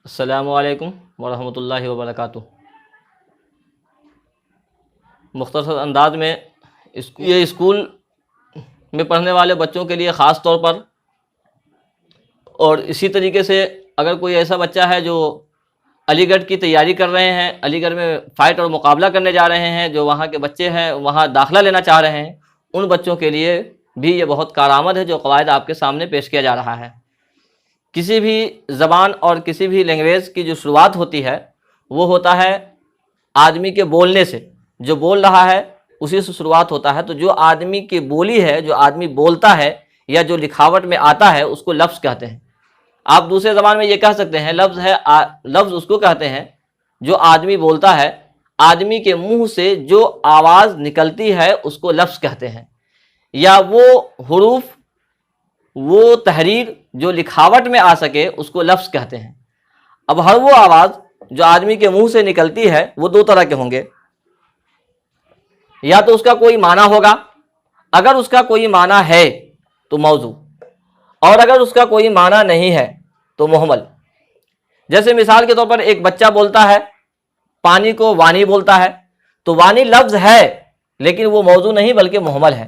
السلام علیکم ورحمۃ اللہ وبرکاتہ۔ مختصر انداز میں یہ اسکول میں پڑھنے والے بچوں کے لیے خاص طور پر، اور اسی طریقے سے اگر کوئی ایسا بچہ ہے جو علی گڑھ کی تیاری کر رہے ہیں، علی گڑھ میں فائٹ اور مقابلہ کرنے جا رہے ہیں، جو وہاں کے بچے ہیں وہاں داخلہ لینا چاہ رہے ہیں، ان بچوں کے لیے بھی یہ بہت کارآمد ہے جو قواعد آپ کے سامنے پیش کیا جا رہا ہے۔ کسی بھی زبان اور کسی بھی لینگویج کی جو شروعات ہوتی ہے وہ ہوتا ہے آدمی کے بولنے سے، جو بول رہا ہے اسی سے شروعات ہوتا ہے۔ تو جو آدمی کی بولی ہے، جو آدمی بولتا ہے یا جو لکھاوٹ میں آتا ہے اس کو لفظ کہتے ہیں۔ آپ دوسرے زبان میں یہ کہہ سکتے ہیں لفظ ہے، لفظ اس کو کہتے ہیں جو آدمی بولتا ہے، آدمی کے منہ سے جو آواز نکلتی ہے اس کو لفظ کہتے ہیں، یا وہ حروف، وہ تحریر جو لکھاوٹ میں آ سکے اس کو لفظ کہتے ہیں۔ اب ہر وہ آواز جو آدمی کے منہ سے نکلتی ہے وہ دو طرح کے ہوں گے، یا تو اس کا کوئی معنی ہوگا، اگر اس کا کوئی معنی ہے تو موضوع، اور اگر اس کا کوئی معنی نہیں ہے تو محمل۔ جیسے مثال کے طور پر ایک بچہ بولتا ہے پانی کو وانی بولتا ہے، تو وانی لفظ ہے لیکن وہ موضوع نہیں بلکہ محمل ہے۔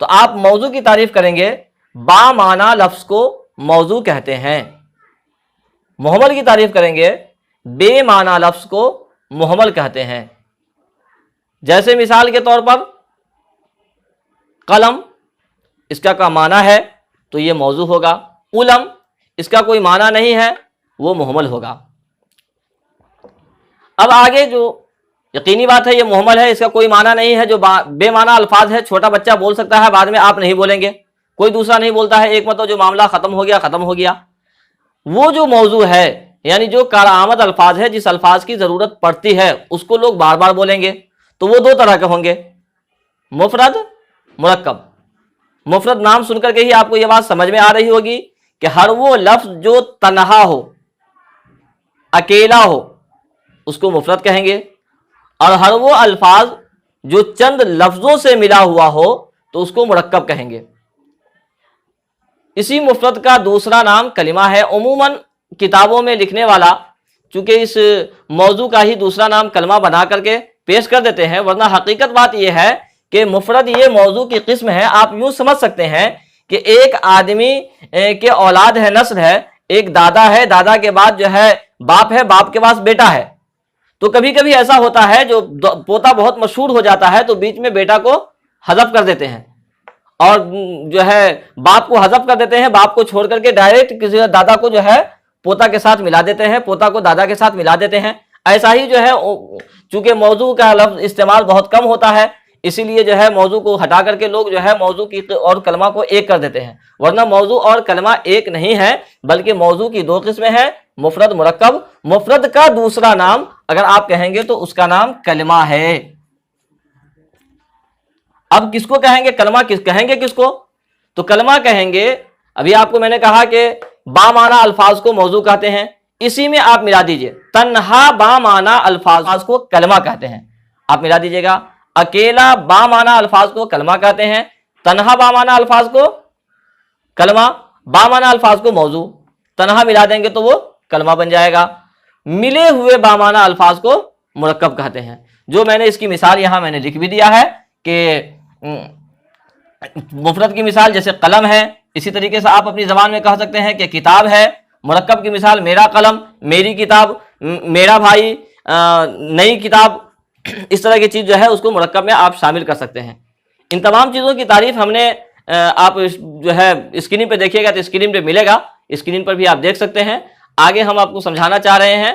تو آپ موضوع کی تعریف کریں گے، با معنی لفظ کو موضوع کہتے ہیں۔ محمل کی تعریف کریں گے، بے معنی لفظ کو محمل کہتے ہیں۔ جیسے مثال کے طور پر قلم، اس کا معنی ہے تو یہ موضوع ہوگا، علم اس کا کوئی معنی نہیں ہے وہ محمل ہوگا۔ اب آگے جو یقینی بات ہے یہ محمل ہے، اس کا کوئی معنی نہیں ہے، جو بے معنی الفاظ ہے چھوٹا بچہ بول سکتا ہے، بعد میں آپ نہیں بولیں گے، کوئی دوسرا نہیں بولتا ہے، ایک مرتبہ جو معاملہ ختم ہو گیا۔ وہ جو موضوع ہے یعنی جو کارآمد الفاظ ہے، جس الفاظ کی ضرورت پڑتی ہے اس کو لوگ بار بار بولیں گے، تو وہ دو طرح کے ہوں گے، مفرد، مرکب۔ مفرد نام سن کر کے ہی آپ کو یہ بات سمجھ میں آ رہی ہوگی کہ ہر وہ لفظ جو تنہا ہو، اکیلا ہو، اس کو مفرد کہیں گے، اور ہر وہ الفاظ جو چند لفظوں سے ملا ہوا ہو تو اس کو مرکب کہیں گے۔ اسی مفرد کا دوسرا نام کلمہ ہے۔ عموماً کتابوں میں لکھنے والا چونکہ اس موضوع کا ہی دوسرا نام کلمہ بنا کر کے پیش کر دیتے ہیں، ورنہ حقیقت بات یہ ہے کہ مفرد یہ موضوع کی قسم ہے۔ آپ یوں سمجھ سکتے ہیں کہ ایک آدمی کے اولاد ہے، نسل ہے، ایک دادا ہے، دادا کے بعد جو ہے باپ ہے، باپ کے پاس بیٹا ہے، تو کبھی کبھی ایسا ہوتا ہے جو پوتا بہت مشہور ہو جاتا ہے تو بیچ میں بیٹا کو حذف کر دیتے ہیں، اور جو ہے باپ کو حذف کر دیتے ہیں، باپ کو چھوڑ کر کے ڈائریکٹ کسی دادا کو جو ہے پوتا کے ساتھ ملا دیتے ہیں، پوتا کو دادا کے ساتھ ملا دیتے ہیں۔ ایسا ہی جو ہے چونکہ موضوع کا لفظ استعمال بہت کم ہوتا ہے، اسی لیے جو ہے موضوع کو ہٹا کر کے لوگ جو ہے موضوع کی اور کلمہ کو ایک کر دیتے ہیں، ورنہ موضوع اور کلمہ ایک نہیں ہے بلکہ موضوع کی دو قسمیں ہیں، مفرد، مرکب۔ مفرد کا دوسرا نام اگر آپ کہیں گے تو اس کا نام کلمہ ہے۔ اب کس کو کہیں گے کلمہ، کہیں گے کس کو؟ تو کلمہ کہیں گے، ابھی آپ کو میں نے کہا کہ با معنی الفاظ کو موضوع کہتے ہیں، اسی میں آپ ملا دیجئے تنہا با معنی الفاظ کو کلمہ کہتے ہیں۔ آپ ملا دیجئے گا، اکیلا با معنی الفاظ کو کلمہ کہتے ہیں، تنہا با معنی الفاظ کو کلمہ، با معنی الفاظ کو موضوع، تنہا ملا دیں گے تو وہ کلمہ بن جائے گا۔ ملے ہوئے با معنی الفاظ کو مرکب کہتے ہیں، جو میں نے اس کی مثال یہاں میں نے لکھ بھی دیا ہے کہ مفرد کی مثال جیسے قلم ہے، اسی طریقے سے آپ اپنی زبان میں کہہ سکتے ہیں کہ کتاب ہے۔ مرکب کی مثال میرا قلم، میری کتاب، میرا بھائی، نئی کتاب، اس طرح کی چیز جو ہے اس کو مرکب میں آپ شامل کر سکتے ہیں۔ ان تمام چیزوں کی تعریف ہم نے آپ جو ہے اسکرین پہ دیکھیے گا تو اسکرین پہ ملے گا، اسکرین پر بھی آپ دیکھ سکتے ہیں۔ آگے ہم آپ کو سمجھانا چاہ رہے ہیں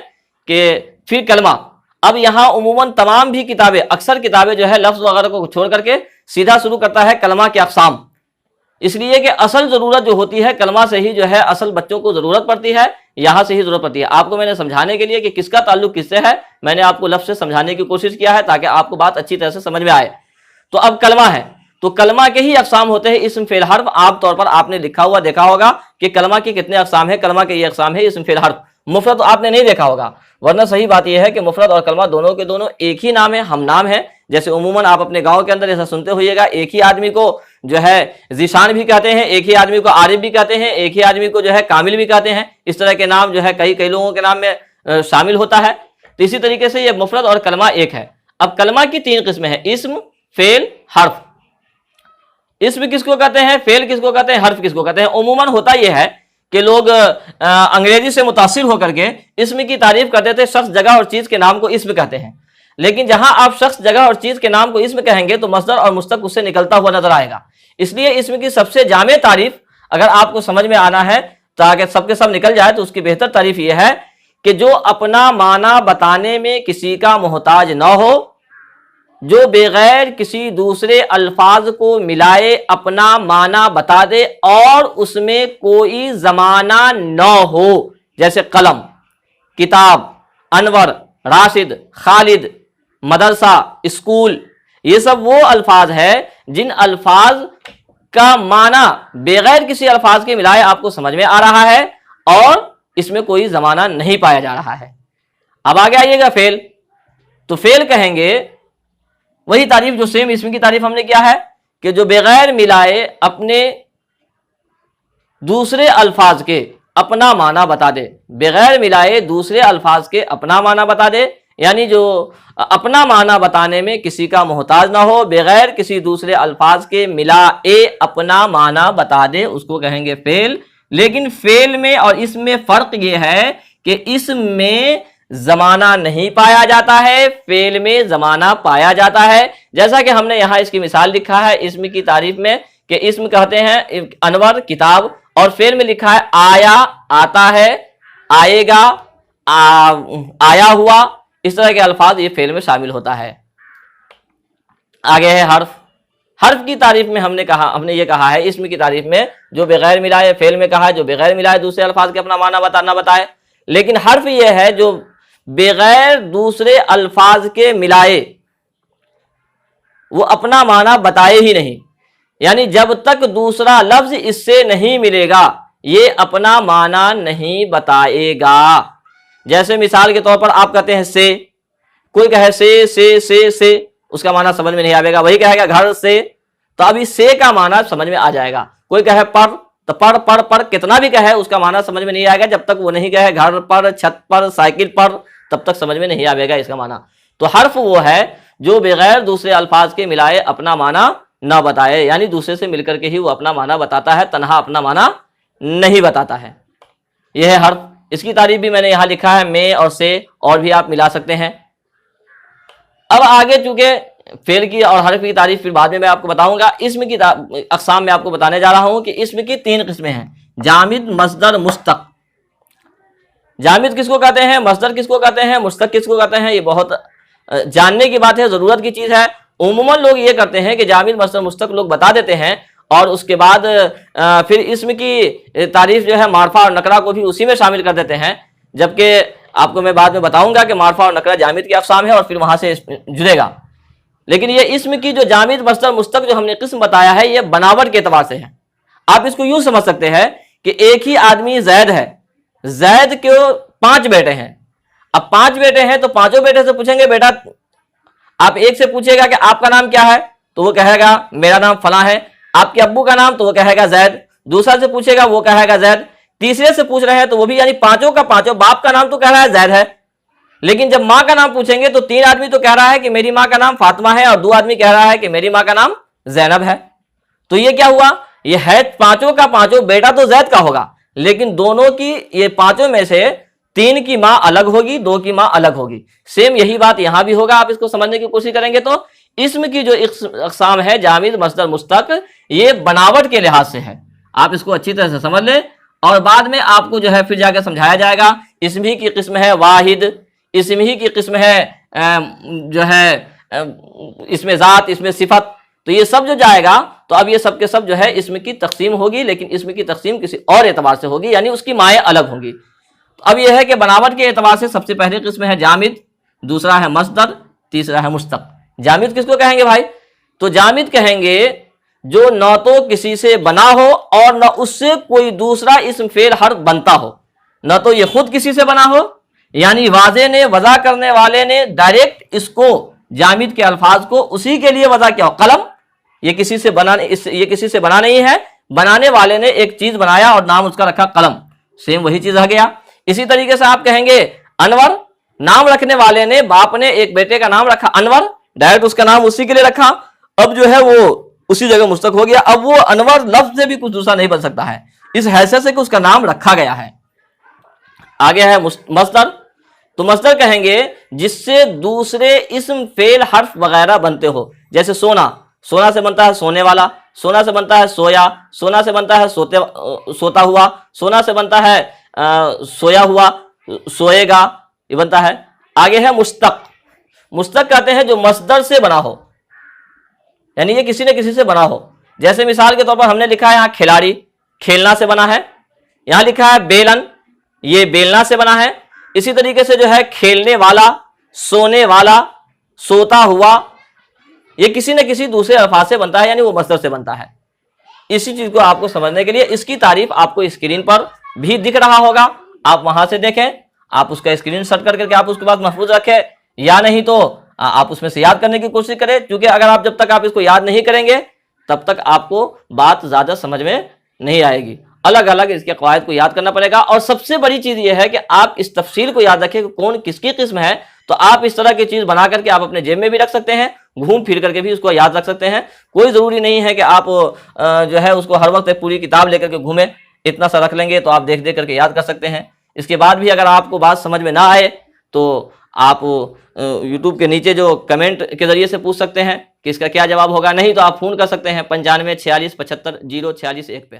کہ پھر کلمہ، اب یہاں عموماً تمام بھی کتابیں، اکثر کتابیں جو ہے لفظ وغیرہ کو چھوڑ کر کے سیدھا شروع کرتا ہے کلمہ کے اقسام، اس لیے کہ اصل ضرورت جو ہوتی ہے کلمہ سے ہی جو ہے اصل بچوں کو ضرورت پڑتی ہے، یہاں سے ہی ضرورت پڑتی ہے۔ آپ کو میں نے سمجھانے کے لیے کہ کس کا تعلق کس سے ہے، میں نے آپ کو لفظ سے سمجھانے کی کوشش کیا ہے تاکہ آپ کو بات اچھی طرح سے سمجھ میں آئے۔ تو اب کلمہ ہے تو کلمہ کے ہی اقسام ہوتے ہیں، اسم فعل حرف۔ عام طور پر آپ نے لکھا ہوا دیکھا ہوگا کہ کلمہ کے کتنے اقسام ہیں، کلمہ کے یہ اقسام ہے، اسم فعل حرف۔ مفرد آپ نے نہیں دیکھا ہوگا، ورنہ صحیح بات یہ ہے کہ مفرد اور کلمہ دونوں کے دونوں ایک ہی نام ہے، ہم نام ہے۔ جیسے عموماً آپ اپنے گاؤں کے اندر ایسا سنتے ہوئیے گا، ایک ہی آدمی کو جو ہے ذیشان بھی کہتے ہیں، ایک ہی آدمی کو عارف بھی کہتے ہیں، ایک ہی آدمی کو جو ہے کامل بھی کہتے ہیں، اس طرح کے نام جو ہے کئی لوگوں کے نام میں شامل ہوتا ہے۔ تو اسی طریقے سے یہ مفرد اور کلمہ ایک ہے۔ اب کلمہ کی 3 قسمیں ہیں، اسم، فعل، حرف۔ اسم کس کو کہتے ہیں، فعل کس کو کہتے ہیں، حرف کس کو کہتے ہیں؟ عموماً ہوتا یہ ہے کہ لوگ انگریزی سے متاثر ہو کر کے اسم کی تعریف کرتے تھے، شخص، جگہ اور چیز کے نام کو اسم کہتے ہیں، لیکن جہاں آپ شخص، جگہ اور چیز کے نام کو اسم کہیں گے تو مصدر اور مشتق اس سے نکلتا ہوا نظر آئے گا۔ اس لیے اسم کی سب سے جامع تعریف اگر آپ کو سمجھ میں آنا ہے تاکہ سب کے سب نکل جائے، تو اس کی بہتر تعریف یہ ہے کہ جو اپنا معنی بتانے میں کسی کا محتاج نہ ہو، جو بغیر کسی دوسرے الفاظ کو ملائے اپنا معنی بتا دے اور اس میں کوئی زمانہ نہ ہو، جیسے قلم، کتاب، انور، راشد، خالد، مدرسہ، اسکول، یہ سب وہ الفاظ ہیں جن الفاظ کا معنی بغیر کسی الفاظ کے ملائے آپ کو سمجھ میں آ رہا ہے اور اس میں کوئی زمانہ نہیں پایا جا رہا ہے۔ اب آگے آئیے گا فعل، تو فعل کہیں گے وہی تعریف جو سیم اسم کی تعریف ہم نے کیا ہے کہ جو بغیر ملائے اپنے دوسرے الفاظ کے اپنا معنی بتا دے، بغیر ملائے دوسرے الفاظ کے اپنا معنی بتا دے، یعنی جو اپنا معنی بتانے میں کسی کا محتاج نہ ہو، بغیر کسی دوسرے الفاظ کے ملائے اپنا معنی بتا دے، اس کو کہیں گے فعل۔ لیکن فعل میں اور اسم میں فرق یہ ہے کہ اسم میں زمانہ نہیں پایا جاتا ہے، فعل میں زمانہ پایا جاتا ہے۔ جیسا کہ ہم نے یہاں اس کی مثال لکھا ہے اسم کی تعریف میں کہ اسم کہتے ہیں انور، کتاب، اور فعل میں لکھا ہے آیا، آتا ہے، آئے گا، آیا ہوا، اس طرح کے الفاظ یہ فعل میں شامل ہوتا ہے۔ آگے ہے حرف۔ حرف کی تعریف میں ہم نے یہ کہا ہے اسم کی تعریف میں جو بغیر ملائے، فعل میں کہا ہے جو بغیر ملائے دوسرے الفاظ کے اپنا معنی نہ بتائے، لیکن حرف یہ ہے جو بغیر دوسرے الفاظ کے ملائے وہ اپنا معنی بتائے ہی نہیں، یعنی جب تک دوسرا لفظ اس سے نہیں ملے گا یہ اپنا معنی نہیں بتائے گا۔ جیسے مثال کے طور پر آپ کہتے ہیں سے، کوئی کہے سے اس کا معنی سمجھ میں نہیں آئے گا، وہی کہے گا گھر سے، تو ابھی سے کا معنی سمجھ میں آ جائے گا۔ کوئی کہے پڑھ، تو پڑھ کتنا بھی کہے اس کا معنی سمجھ میں نہیں آئے گا جب تک وہ نہیں کہے گھر پر، چھت پر، سائیکل پر، تب تک سمجھ میں نہیں آئے گا اس کا معنی۔ تو حرف وہ ہے جو بغیر دوسرے الفاظ کے ملائے اپنا معنی نہ بتائے، یعنی دوسرے سے مل کر کے ہی وہ اپنا معنی بتاتا ہے، تنہا اپنا معنی نہیں بتاتا ہے۔ یہ ہے حرف۔ اس کی تعریف بھی میں نے یہاں لکھا ہے میں اور سے، اور بھی آپ ملا سکتے ہیں۔ اب آگے چونکہ فعل کی اور حرف کی تعریف پھر بعد میں آپ کو بتاؤں گا، اسم کی اقسام میں آپ کو بتانے جا رہا ہوں کہ اسم کی 3 قسمیں ہیں، جامد، مصدر، مشتق۔ جامد کس کو کہتے ہیں، مصدر کس کو کہتے ہیں، مشتق کس کو کہتے ہیں، یہ بہت جاننے کی بات ہے، ضرورت کی چیز ہے۔ عموماً لوگ یہ کرتے ہیں کہ جامد، مصدر، مشتق لوگ بتا دیتے ہیں اور اس کے بعد پھر اسم کی تعریف جو ہے معرفہ اور نکرہ کو بھی اسی میں شامل کر دیتے ہیں، جبکہ آپ کو میں بعد میں بتاؤں گا کہ معرفہ اور نکرہ جامد کی اقسام ہے اور پھر وہاں سے جڑے گا۔ لیکن یہ اسم کی جو جامد، مصدر، مشتق جو ہم نے قسم بتایا ہے یہ بناوٹ کے اعتبار سے ہے۔ آپ اس کو یوں سمجھ سکتے ہیں کہ ایک ہی آدمی زید ہے، زید کے 5 بیٹے ہیں، اب 5 بیٹے ہیں تو 5 بیٹے سے پوچھیں گے بیٹا، آپ ایک سے پوچھے گا کہ آپ کا نام کیا ہے تو وہ کہے گا میرا نام فلاں ہے، آپ کے ابو کا نام تو وہ کہے گا زید، دوسرا سے پوچھے گا وہ کہے گا زید، تیسرے سے پوچھ رہے ہیں تو وہ بھی، یعنی 5 کا 5 باپ کا نام تو کہہ رہا ہے زید ہے، لیکن جب ماں کا نام پوچھیں گے تو 3 آدمی تو کہہ رہا ہے کہ میری ماں کا نام فاطمہ ہے اور 2 آدمی کہہ رہا ہے کہ میری ماں کا نام زینب ہے۔ تو یہ کیا ہوا، یہ ہے 5 کا 5 بیٹا تو زید کا ہوگا، لیکن دونوں کی یہ 5 میں سے 3 کی ماں الگ ہوگی، 2 کی ماں الگ ہوگی۔ سیم یہی بات یہاں بھی ہوگا۔ آپ اس کو سمجھنے کی کوشش کریں گے تو اسم کی جو اقسام ہے جامد، مصدر، مشتق، یہ بناوٹ کے لحاظ سے ہے، آپ اس کو اچھی طرح سے سمجھ لیں اور بعد میں آپ کو جو ہے پھر جا کے سمجھایا جائے گا۔ اسم ہی کی قسم ہے واحد، اسم ہی کی قسم ہے جو ہے اسم ذات، اسم صفت، تو یہ سب جو جائے گا تو اب یہ سب کے سب جو ہے اسم کی تقسیم ہوگی، لیکن اسم کی تقسیم کسی اور اعتبار سے ہوگی، یعنی اس کی مائیں الگ ہوں گی۔ اب یہ ہے کہ بناوٹ کے اعتبار سے سب سے پہلی قسم ہے جامد، دوسرا ہے مصدر، تیسرا ہے مشتق۔ جامد کس کو کہیں گے بھائی، تو جامد کہیں گے جو نہ تو کسی سے بنا ہو اور نہ اس سے کوئی دوسرا اسم فعل حرف بنتا ہو، نہ تو یہ خود کسی سے بنا ہو، یعنی واضح نے، وضع کرنے والے نے ڈائریکٹ اس کو جامد کے الفاظ کو اسی کے لیے وضع کیا ہو، قلم یہ کسی سے بنا نہیں ہے، بنانے والے نے ایک چیز بنایا اور نام اس کا رکھا قلم، سیم وہی چیز رہ گیا۔ اسی طریقے سے آپ کہیں گے انور، نام رکھنے والے نے، باپ نے ایک بیٹے کا نام رکھا انور، ڈائریکٹ اس کا نام اسی کے لیے رکھا، اب جو ہے وہ اسی جگہ مشتق ہو گیا، اب وہ انور لفظ سے بھی کچھ دوسرا نہیں بن سکتا ہے، اس حیثیت سے کہ اس کا نام رکھا گیا ہے۔ آگے ہے مصدر، تو مصدر کہیں گے جس سے دوسرے اسم فعل حرف وغیرہ بنتے ہو، جیسے سونا، سونا سے بنتا ہے سونے والا، سونا سے بنتا ہے سویا، سونا سے بنتا ہے سوتا ہوا، سونا سے بنتا ہے سویا ہوا، سوئے گا، یہ بنتا ہے۔ آگے ہے مشتق، مشتق کہتے ہیں جو مصدر سے بنا ہو، یعنی یہ کسی نہ کسی سے بنا ہو، جیسے مثال کے طور پر ہم نے لکھا ہے یہاں کھلاڑی، کھیلنا سے بنا ہے، یہاں لکھا ہے بیلن، یہ بیلنا سے بنا ہے۔ اسی طریقے سے جو ہے کھیلنے والا، سونے والا، سوتا ہوا، یہ کسی نہ کسی دوسرے الفاظ سے بنتا ہے، یعنی وہ مصدر سے بنتا ہے۔ اسی چیز کو آپ کو سمجھنے کے لیے اس کی تعریف آپ کو اسکرین پر بھی دکھ رہا ہوگا، آپ وہاں سے دیکھیں، آپ اس کا اسکرین شاٹ کر کے آپ اس کے پاس محفوظ رکھیں، یا نہیں تو آپ اس میں سے یاد کرنے کی کوشش کریں، کیونکہ اگر آپ جب تک آپ اس کو یاد نہیں کریں گے تب تک آپ کو بات زیادہ سمجھ میں نہیں آئے گی۔ الگ الگ اس کے قواعد کو یاد کرنا پڑے گا، اور سب سے بڑی چیز یہ ہے کہ آپ اس تفصیل کو یاد رکھیں کہ کون کس کی قسم ہے، تو آپ اس طرح کی چیز بنا کر کے آپ اپنے جیب میں بھی رکھ سکتے ہیں، گھوم پھر کر کے بھی اس کو یاد رکھ سکتے ہیں۔ کوئی ضروری نہیں ہے کہ آپ جو ہے اس کو ہر وقت ایک پوری کتاب لے کر کے گھومیں، اتنا سا رکھ لیں گے تو آپ دیکھ دیکھ کر کے یاد کر سکتے ہیں۔ اس کے بعد بھی اگر آپ کو بات سمجھ میں نہ آئے تو آپ یوٹیوب کے نیچے جو کمنٹ کے ذریعے سے پوچھ سکتے ہیں کہ اس کا کیا جواب ہوگا، نہیں تو آپ فون کر سکتے ہیں 95 46 75 0 46 1 پہ۔